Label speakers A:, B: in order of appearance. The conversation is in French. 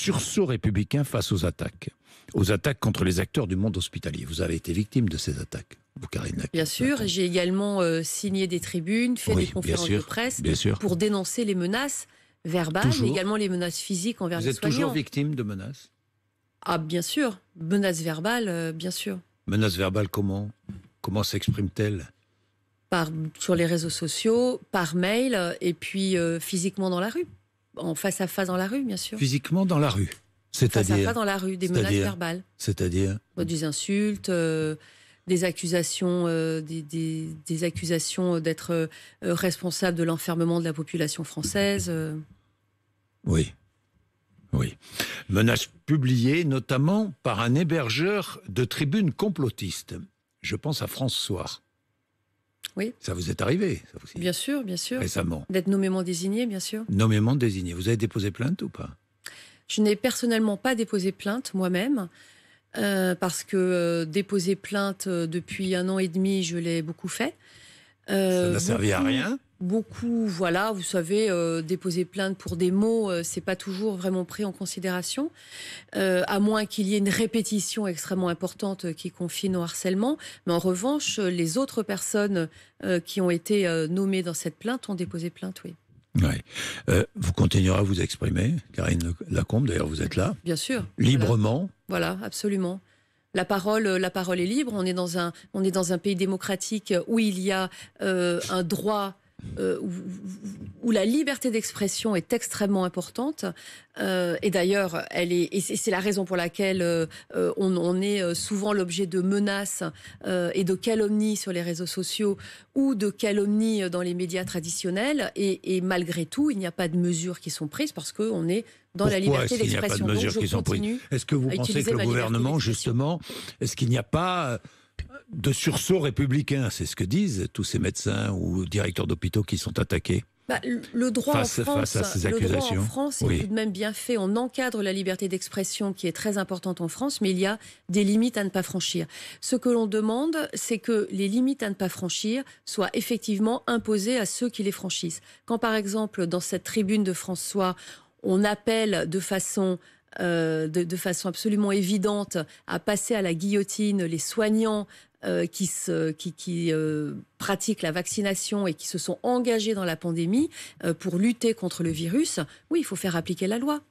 A: sursaut républicain face aux attaques contre les acteurs du monde hospitalier. Vous avez été victime de ces attaques, vous, Karine Lacombe.
B: Bien sûr, j'ai également signé des tribunes, fait des conférences de presse pour dénoncer les menaces verbales, mais également les menaces physiques envers les soignants.
A: Vous êtes toujours victime de menaces?
B: Ah, bien sûr. Menaces verbales, bien sûr.
A: Menaces verbales, comment s'expriment-elles?
B: Sur les réseaux sociaux, par mail, et puis physiquement dans la rue. En face à face dans la rue, bien sûr.
A: Physiquement dans la rue? C'est-à-dire?
B: Face à face dans la rue, des menaces verbales.
A: C'est-à-dire?
B: Des insultes, des accusations, des accusations d'être responsable de l'enfermement de la population française.
A: Oui. Menaces publiées notamment par un hébergeur de tribunes complotistes. Je pense à France Soir.
B: Oui.
A: Ça vous est arrivé, ça aussi?
B: Bien sûr.
A: Récemment.
B: D'être nommément désigné, bien sûr.
A: Nommément désigné. Vous avez déposé plainte ou pas?
B: Je n'ai personnellement pas déposé plainte moi-même, parce que déposer plainte depuis 1 an et demi, je l'ai beaucoup fait.
A: Ça n'a servi à rien?
B: Beaucoup, voilà, vous savez, déposer plainte pour des mots, c'est pas toujours vraiment pris en considération, à moins qu'il y ait une répétition extrêmement importante qui confine au harcèlement. Mais en revanche, les autres personnes qui ont été nommées dans cette plainte ont déposé plainte, oui.
A: Ouais. Vous continuerez à vous exprimer, Karine Lacombe, d'ailleurs vous êtes là.
B: Bien sûr.
A: Librement.
B: Voilà, absolument. La parole est libre. On est dans un pays démocratique où il y a un droit, où la liberté d'expression est extrêmement importante. Et d'ailleurs, c'est la raison pour laquelle on est souvent l'objet de menaces et de calomnies sur les réseaux sociaux ou de calomnies dans les médias traditionnels. Et malgré tout, il n'y a pas de mesures qui sont prises parce qu'on est dans la liberté d'expression.
A: Donc je continue. Est-ce que vous pensez que le gouvernement, justement, est-ce qu'il n'y a pas de sursaut républicain? C'est ce que disent tous ces médecins ou directeurs d'hôpitaux qui sont attaqués.
B: Le droit en France est
A: oui.
B: tout de même bien fait. On encadre la liberté d'expression qui est très importante en France, mais il y a des limites à ne pas franchir. Ce que l'on demande, c'est que les limites à ne pas franchir soient effectivement imposées à ceux qui les franchissent. Quand par exemple, dans cette tribune de François, on appelle de façon absolument évidente à passer à la guillotine les soignants qui pratiquent la vaccination et qui se sont engagés dans la pandémie pour lutter contre le virus, oui, il faut faire appliquer la loi.